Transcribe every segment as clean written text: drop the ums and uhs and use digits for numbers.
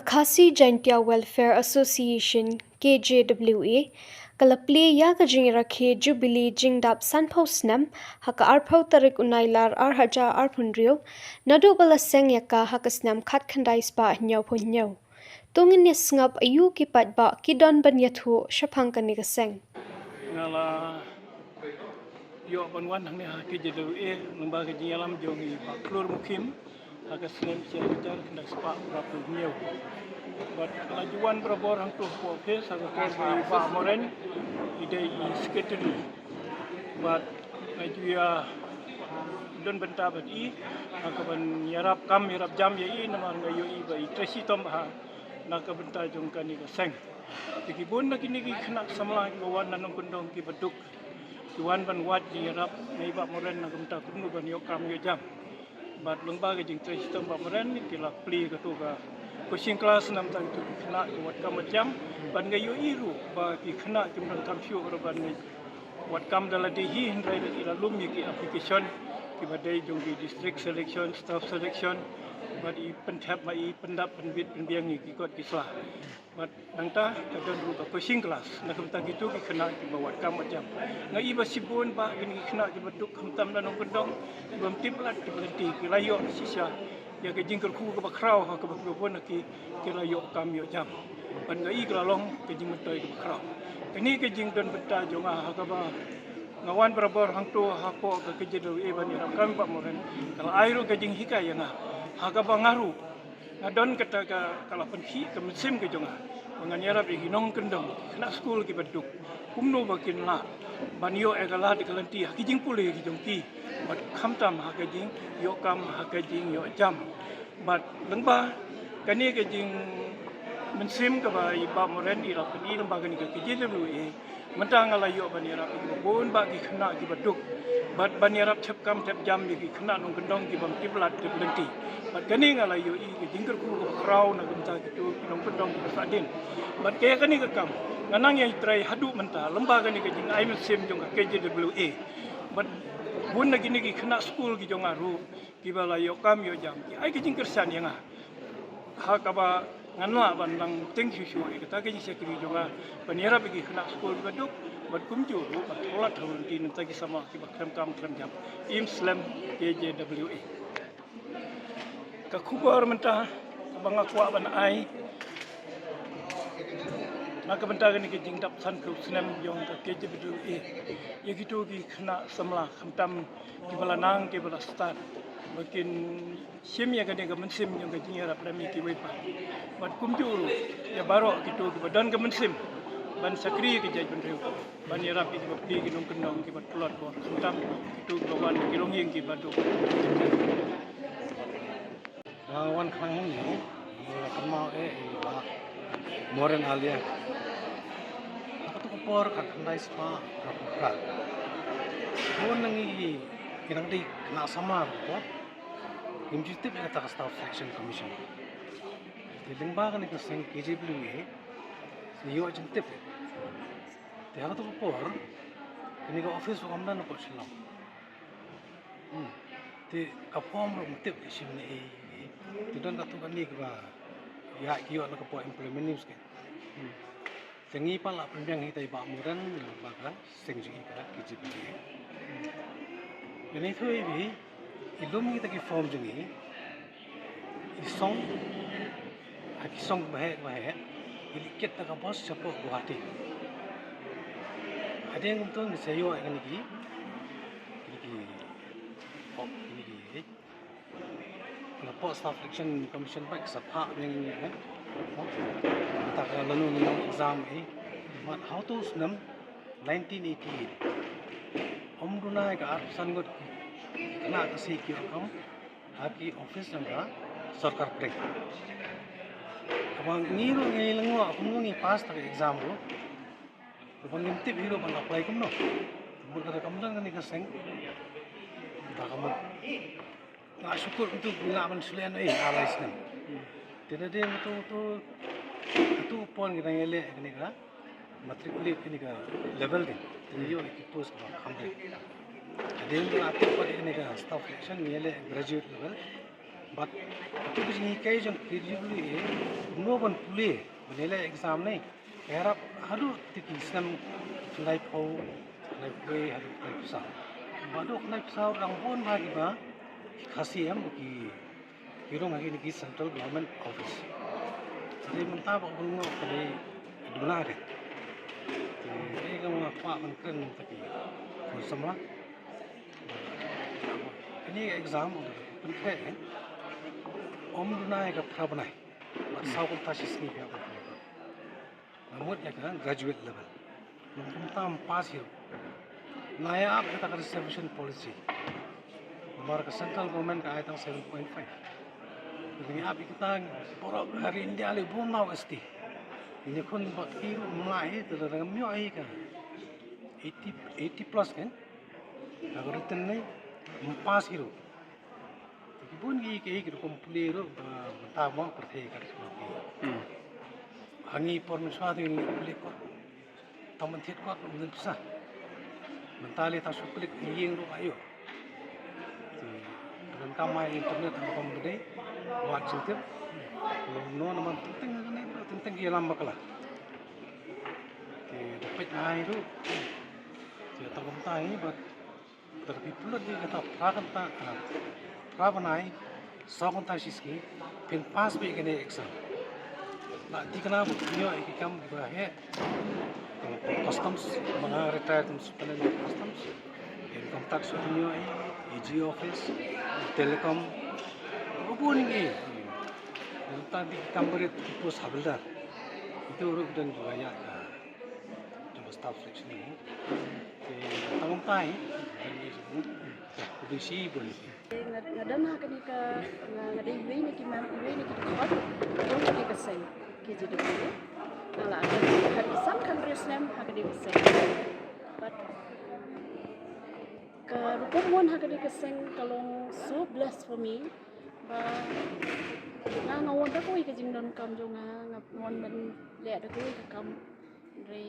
Khasi Jaintia Welfare Association KJWA Kalaple ya kajing rakhe Jubilee Jingdap Sanpho Snam haka arpau tarik unailar haja arpunrio nadu balaseng yaka haka snam khat khandai spa nyau pho nyau tungin ni sngap ayu ki patba kidon ban yathu shapang kani kaseng ngala yo banwan hang ne KJWA lembaga jingalam jongi paklur mukim haka snem jar kena spa rapu nyau but lajuan berabor hang tu po office haka ko ba moren ide I secretary but lajuya don benta bat I haka ban yarap kam yarap jam ya I namar ngayo I ba I tresi tom ha naka benta jong kani ka seng tikibun na kini kena samla bawan nanong kundong ki baduk tuan ban wat di yarap nei ba moren na benta kunu ban yo kam yo jam bat lembaga jing tresi tom ba moren ki la pli ka tu ka coaching class nam tang tu kena wat kam jam ban ngayo iru ba ki kena kim ban kam syu ro ban wat kam dala de hi hindrai ila lum ki application ki badai jong di district selection staff selection but I pentap mai pendap penbit penbiang ni kot kislah but nangta kadon ru coaching class nak kemta gitu ki kena ki bawat kam macam ngai ba sibun ba gini kena ki beduk kemtam dan kendong bom tiplat ki berhenti ki layo sisa ya ke jingker ku ke bakrau ha ke bakbon ki layo kam yo jam ban ngai klalong ke jing mentoi ke bakrau ini ke jing don beta jonga ha ka ba ngawan berabor hang tu ha ko ke KJWA ban ram kami pak moren kalau airu ke jing hikaya na haga bangaru ngadon kata ka kala penhi ke musim ke jonga manganyara bagi nong kendong kena school ki beduk kumno bakin la banyo egala di kalanti ki jing pule ki jongki bat khamtam ha ke jing yo kam ha ke jing yo jam bat lengba kani ke jing musim ke ba iba moren ira peni lembaga ni ke KJWA mentang ala yo banira bon bagi kena ki beduk bat banirap cep kam cep jam ki kena nong kendong ki bam tiblat ki berhenti bat kani ngala yo I ki jingker ku krau na gemta ki nong kendong ki sadin bat kaya kani ke kam nganang yang try hadu menta lembaga ni ke jing ai musim jong ka KJWA bat bun na gini ki kena school ki jong aru ki bala yo kam yo jam ki ai ki jingker san yang ha ka ba nganla ban lang teng shu kita ke sekri jonga panira bagi kena school baduk bat kumju bat olat hawun ti nta ki sama ki bakam kam jam im slam KJWA ka kubar menta banga kwa ban ai maka benta ni ki jingdap san ku slam yong ka KJWA ye gitu ki kena samla khamtam ki bala nang ki bala start makin sim ya kan ga mensim yang ga jinga rap rami ki wepa bat kumju ya baro gitu ki badan ga mensim ban sakri ki jaj ban rew ban ya rap ki bapti ki nong kendong ki bat plot bo khamtam gitu bawan ki longyeng ki badu wan khang ni kamau ba moren alia aku tu por ka kandai spa ka bon nangi kirang di kena sama ko Imjitip na ta staff selection commission. Lembaga ni kaseng KJWA yo jintip. Te ha to por ni ga office ko amna no ko silam. Te ka form ro mtip sim ni te don ka tu kan ni ba ya ki yo na ko implement news ke. Tengi pala penjang hitai ba muran lembaga seng ji ka KJWA. Ini tu ibi ilum kita ki form jengi isong akisong bahe ilikit ta bos sapo Guwahati ada yang betul ni sayo ini ki lepas staff selection commission baik sapha yang ni kan tak lalu nang exam mat how to snam 1988 omduna ka arsan got kena kasih ki kam haki office nang sarkar prek abang ngiru ngilengo aku ni pas tak exam ro abang ngintip hiro bang apply kum no bul kada kamdan ni kaseng tak kamu na syukur untuk bila man sulian alais nem tidak dia tu pon kita ngele ni ka matriculate ni ka level din yo post ba kamde ada yang aktif pada ini kan staff selection ni le graduate level But itu begini kayak jeng KJWA no ban pulih menilai exam ni. Harap haru tiki Islam nilai pau nilai pulih haru nilai pisau. Baru nilai pisau orang pun bagi ba kasih ki kiro lagi ni central government office. Jadi mentah pak bungo kali dua hari. Jadi kamu apa mungkin tapi semua ini exam penting. Om dunai ka prabanai. Sau kun tasis ni pia ko. Namun ya kan graduate level. Nung tam pass hiro. Naya up kita ka reservation policy. Nomor ka central government ka ayatang 7.5. Ini up kita porok hari India le bom now esti. Ini kun bak hiro mulai terang myo ai ka. 80 plus kan. Kalau written ni pass hiro. Ibun ki komplir tama perthai kar semua. Hangi permiswa tu ni ko taman thiet ko mun sa. Mentali ta suplik yeng ro ayo. Dengan kamai internet ang bede wat sintip. No naman tentang ki lam bakala. Dapat ngai ro. Dia ta kom tai but terpipulat dia kata prakan ta prabanai sakon tasiski pin pass be kene exam na dikana buknyo ikam bahe customs mana retired supplier customs income tax buknyo EG office telecom ubun ni tadi kamberit pos habildar itu urut dan buaya coba staff selection ni tangom tai bisi boleh ngadan ka ngada iwe ni kiman iwe ni kikot yung kikasay KJWA nala had some countries name hakadi kasay but ka rukumon hakadi kasay kalong so blessed for me ba ngawon ta ko ikajing don kam jo nga ngon ban le da ko ikam re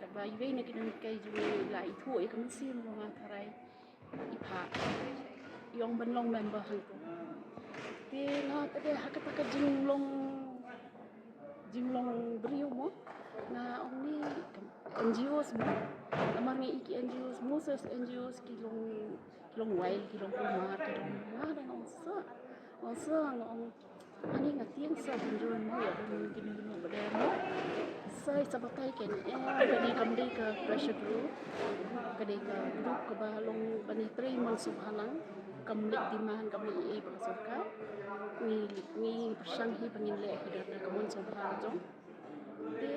ka ba iwe ni kinan kay ju lai thu ikam sim nga tharai ipa yang benlong member hangko. Ti nga tade hakata ka jinglong beriu mo na ong ni NGOs mo. Namar nga iki NGOs mo sa NGOs kilong wild kilong kumar kilong ada nga onsa nga ong ani nga tiang sa bunjon mo ya dun ginuno bada mo. Sa sabatay ken kani kamday ka pressure group kani ka group ka balong bani 3 months subhanang kamlik dimahan kamlik surka ni persanghi pangile hidat kamun sobra jong de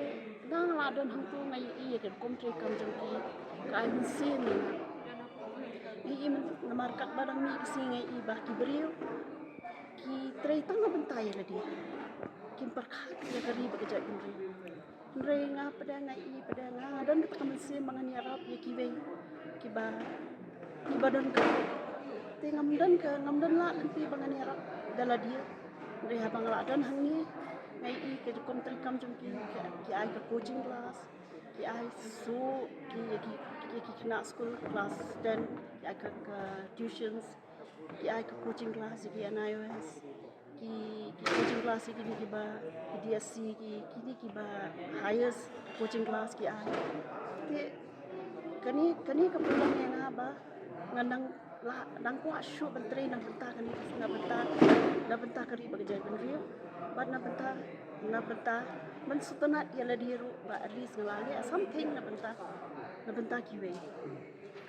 nang ladon hang tu ngai ke komtre kam jong ki ka ai sin ni namarkat badang mi si ngai ba ki beriu ki trei tang bentai la dia kim perkhat ya kari bekerja indri ndre nga pada dan kamun sin mangan yarap ya ki wei ki badan ka ti ngamdan la nanti bangan yara dala dia dari habang la dan hangi ngai I ke kom trikam jom ki ai ka coaching class ki ai so ki kena school class dan ki ai ka tuitions ki ai ka coaching class ki NIOS ki coaching class ki ba DSC ki ba highest coaching class ki ai ti kani ka pulang yang ba ngandang lah dang ko asyo bentre nang benta kan na benta kari bagajay benrio bad na benta man sutana yala diru ba at least ngalali something na benta kiwe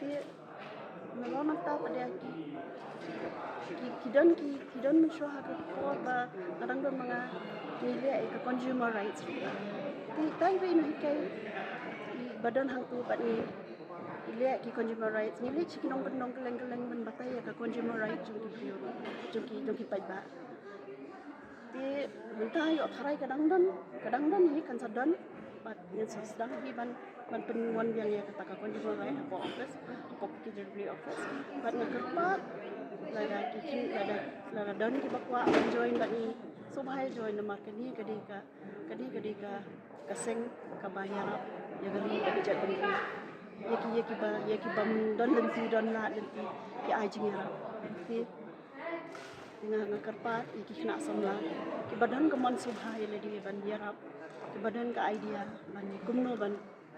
ke nalona ta pada kidan mensyo ha ko ba kadang do mga nilai ka consumer rights ti tai we no hikai badan hang tu bat ni lihat ki consumer rights ni lihat ki nong keleng men batai ka consumer rights jong ki pai ba ti mentah yo tharai kadang dan hi kan sadan bat ni sedang hi ban penwan yang ya kata ka consumer rights ko office ko ki jadi office bat na kerpat lada dan ki bakwa join bat ni so bahai join na market ni kadi ka kaseng ka bayar ya gali ka jadi yaki bam don lenti don la lenti ki ai jinga ti nga karpat iki kena samla ki badan ka man subhay le di ban yarap ki badan ka idea ban kumno ban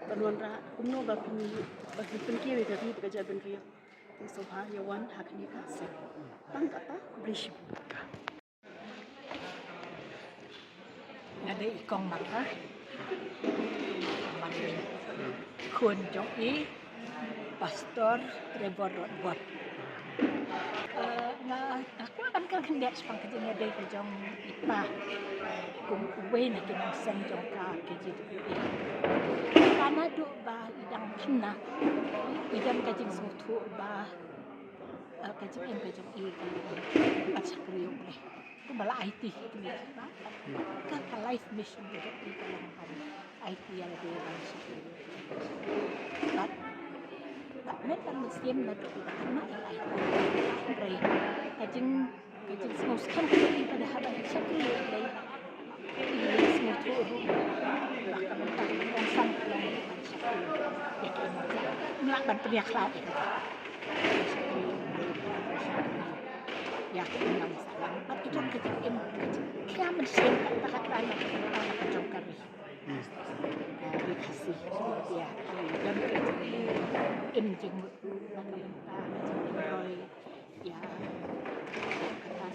banwan ra kumno ba pini ba pin ki we gabi ka jaban ri te subhay yawan hakni ka se tang kata brish ada ikong maka makin kun jong i pastor Trevor Rodbot nga aku akan hendak sepang kerjanya dari kejong ipa kum uwe na kinang sen jong ka keji karena do ba idang kena idang kejing sutu ba kejing em kejong i acak kriyo boleh itu malah IT itu ni kan life mission juga di dalam IT yang dia bangsa tak metan musim na do kita kena IT ray kajing semua sekarang kita pada haban syakri ray ini semua tu bahkan mentah orang pulang syakri ya kena melakukan penyaklap ya kena masalah tapi kan kejadian kita mesin kata-kata anak kejong kami dikasih ya dan kejadian jeng mentah roy ya kata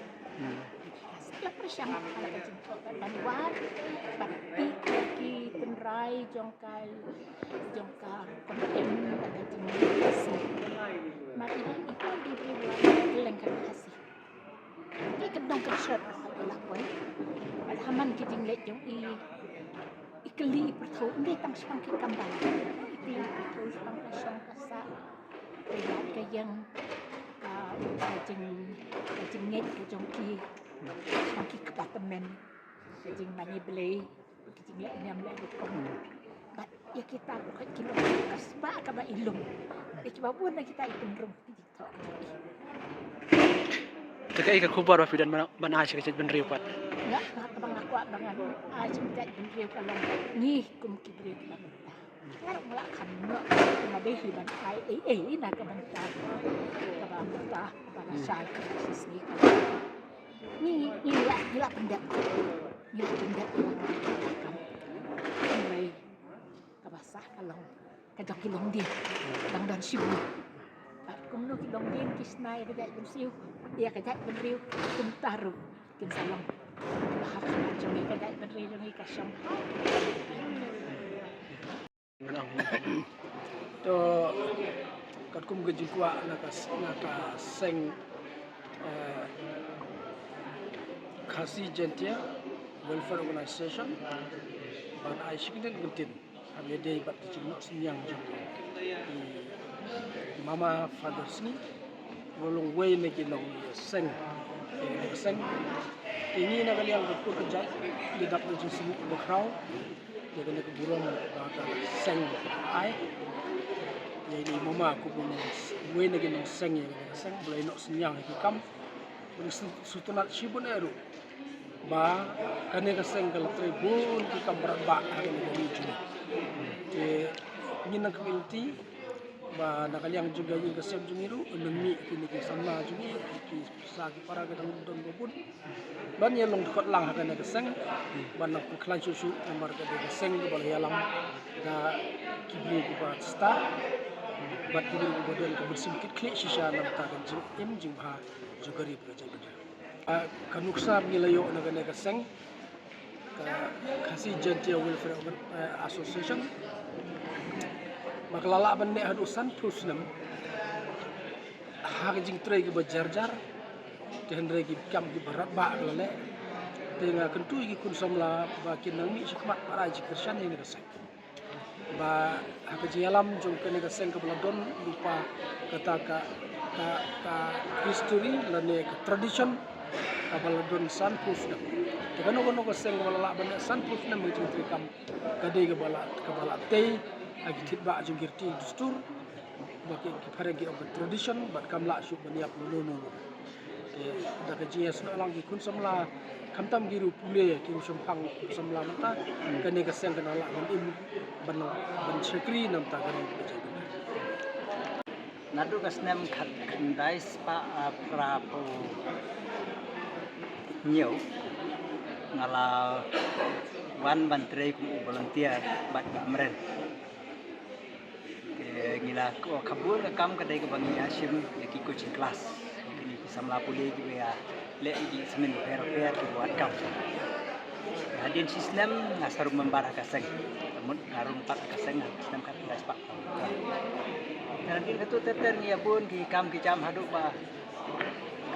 setelah persiapan kalau kejeng dan wan tapi lagi penrai jongkai konten ada kejeng kasih mari itu diberi lengkap kasih ini kedong kesert adalah boy alhaman kejeng lek jong ikeli pertau ini tang sepang kambang ikeli pertau sepang kasong kasa kejeng kejeng net kejong ki sepang ki kepatemen kejeng mani belai kejeng lek nyam lek kong bat ya kita bukan kilo kasba kaba ilung coba pun kita ipenrung TikTok Jika ika kubar wa fidan ban asy ka ben ripat. Enggak, bang aku bangan aja minta beri kalau ni kum kibri kita minta. Sekarang melakukan cuma behi ban ai nak minta ke minta pada saya krisis ni. Ni lah gila pendak. Gila pendak yang mulai kabasah kalau kajak kilong dia dan sibu. Kung no kilong din kisnay kajak siu dia kajak beriu kum taruh kin salong. Bahak na jong kajak beriu jong kasyong. To kat kum gejing kwa naka seng Khasi Gentia Welfare Organization ban ai shikden guntin kami dei bat cingno sinyang jong mama father sini bolong way na kilong seng ini na kaliang ko kerja di dapur jisi berkrau dia kena keburung baka seng ai jadi mama aku pun way na kilong seng ya seng boleh nok sinyang hikam boleh sutunat sibun eru ba kane ka seng kala tribun ki kambar ba kane dari juni ni nak community ba nakaliang juga yung kasem jumiru unmi kini ki sama jumi ki sa ki para gadang don bobun ban yelong kot lang hakana kaseng ban nak klan susu nomor ka de kaseng ki bal yalam da kibli ki ba sta bat kibli ki bodon ka bersim kit kli shisha nam ta kan jing em jing ha jugari pro jang kanuksa milayo na kana kaseng ka Khasi Gentia Welfare Association maklala bande hadusan pusnam hak jing tray ki bajarjar tendre ki kam ki barat ba lele tenga kentu ki kun samla ba kinang mi sikmat para ji kersan ni resek ba hak ji alam jong kene ka seng ka bladon lupa kata ka history lane ka tradition ka bladon san pusnam tegano kono ka seng wala bande san pusnam mi jing tray kam kade ka bala tei agi tibba jungirti dustur baki kiparegi of tradition bat kamla syuk baniap nono da kajiya sun alang ki kun samla kamtam giru pule ki sumpang samla mata kane ka seng kana la ban syakri nam ta gari nadu kasnem khandai spa prapo nhiều ngala wan bantrai ku volunteer bat kamren ngila ko kabur kam kadai ke bangi Hashim yaki coaching class kini samla puli ki ya le di semen per ki buat kam hadin sistem ngasarum membara kaseng namun ngarum pat kaseng sistem kat ras pak dan din katu teter ngia pun ki kam ki jam hadu ba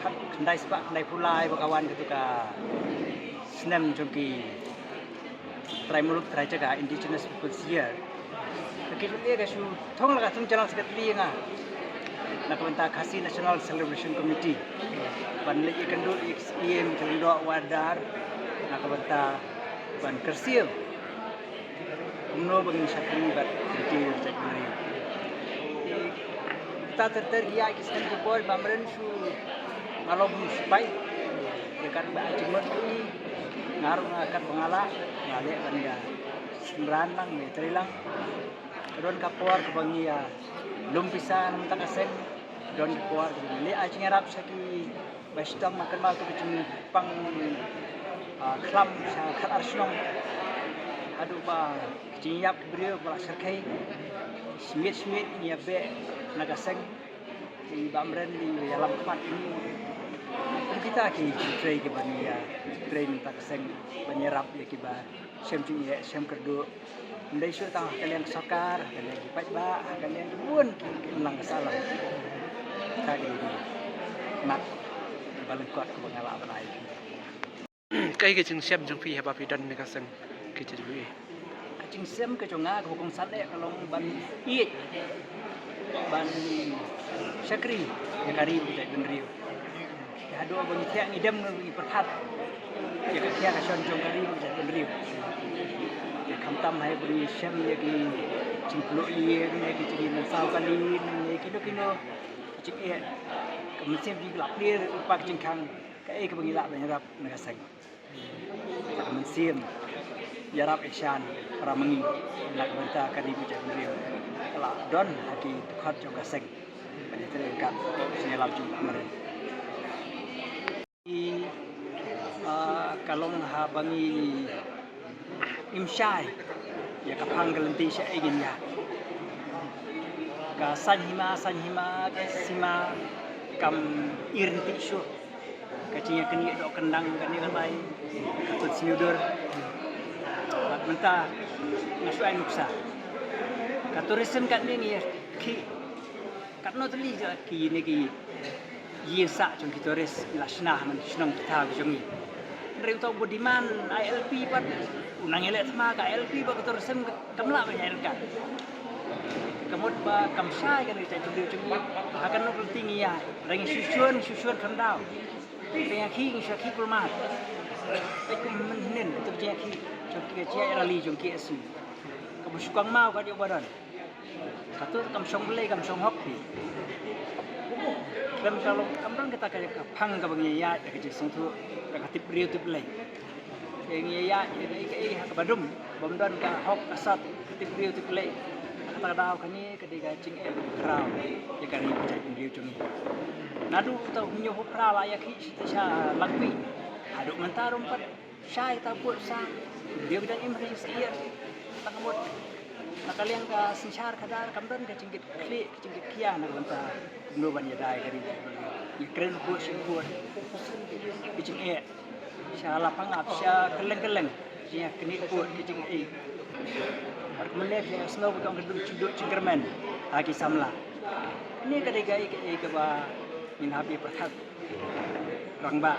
khat khandai spak khandai pulai bakawan katu ka sistem jongki try muluk try jaga indigenous people here kita lihat kasu thong laga thong jalan sekali nga nakabenta Khasi National Celebration Committee ban le ikan do XEM kalindo wadar nakabenta ban kersil umno bangin syakri bat detail cakri kita tertergia kiskan ke boy bamren su malom spai dekat ba ajimot ini ngarung akan pengala ngale ban ya sembilan lang metrilang don kapuar ke bangi ya lumpisan tak aseng don kapuar ke le ajing arab saki bastam makan mal tu kecing pang klam sa khat arshong adu ba kecing yap brio ba serkai smit ni be nagaseng di bamren di dalam tempat ini kita ki tray ke bangi ya train tak aseng banyarap ya ki ba sem cing ya sem kerdo Ndai su tang kalian sokar, kalian kipat ba, kalian pun kelang kesalah. Kita ini nak balik kuat ke pengalaman lain. Cái chừng xem trong phi haba phi dan ne kaseng ke JWA. Kacing sem ke jonga ke bukong sale kalau ban iet ban syakri ya kari kita benriu. Ya do bang tiak ngidam ngi perhat. Ya ka tiak ka son jong kari kita benriu. Kamtam hai beri syam ya ki cingkluk ye ni ki cing mensau kali ni kino cing e kemesim di gelap dia upak cingkang ka e ke bangila banyarap nagaseng kemesim yarap isyan para mengi nak benta kadi bijak beliau kala don haki tukhat jong gaseng banyak terangkat senyalam jum amaren kalong ha bangi imsyai ya kapang galanti siya egin ya ka sanhima sima kam irinti syu kacinya keni do kendang kani kalai katut siudur bat menta ngasu ai nuksa ka tourism kat ni ki kat no tli ja ki ni ki yesa jong ki tourist lasna man snong kita jongi reu tau budiman ILP pat unang elek sama ka ILP ba tourism kamla ba ILP kamot ba kamsai kan kita tu cumi akan no tinggi ya rangi susun kandau pe khi syaki kulmat pe kum menen tu je khi choki je rali jongki asu kamu sukang mau ka dia badan katut kam song belai kam song hok pi dan kalau kamrang kita kayak kapang ka bang ya ka je sing tu ka tip riu tip belai yang ya ka badum bomdan ka hok asat tip riu tip belai kata dau kani ketika cing krau ya kan ni cai riu cumi nadu tau nyo pra la ya ki sha lakpi aduk mentarum pat syai ta put sa dia bidan imri sia tangamot nakaliang ka sinchar kadar kamdan ka cingkit kli cingkit kia na banta no ban ya dai kari ya kren bu singkur kicing sha lapang ap sha keleng ya keni put kicing Arkumlek ya snow bukan kedua cuduk cingkermen lagi samla. Ini ketika ke ba min habi perhat rangba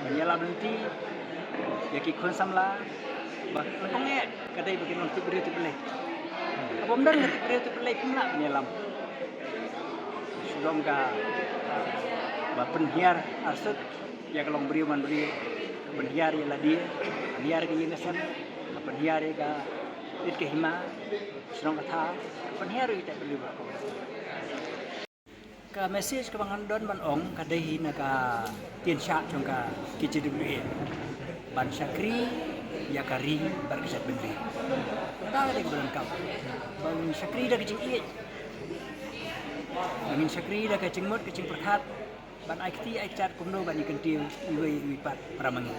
banyala benti ya ki kon samla ba konge kadai bikin untuk beri tu belai. Abom dan beri tu belai pula banyalam. Sudah ka ba penhiar arsut ya kalau beri man beri penhiar ya ladi penhiar ke yinasan penhiar ka it ke hima senang kata penhiar kita beli berapa ka message ke bangan don ban ong kadai na ka tien syak jong ka KJWA ban syakri ya kari berkesat bendri dah ada bulan kau ban syakri dah kecing iet ban syakri dah kecing mut kecing perhat ban ai kti ai chat kumno ban ikan tiu iwe ipat pramangi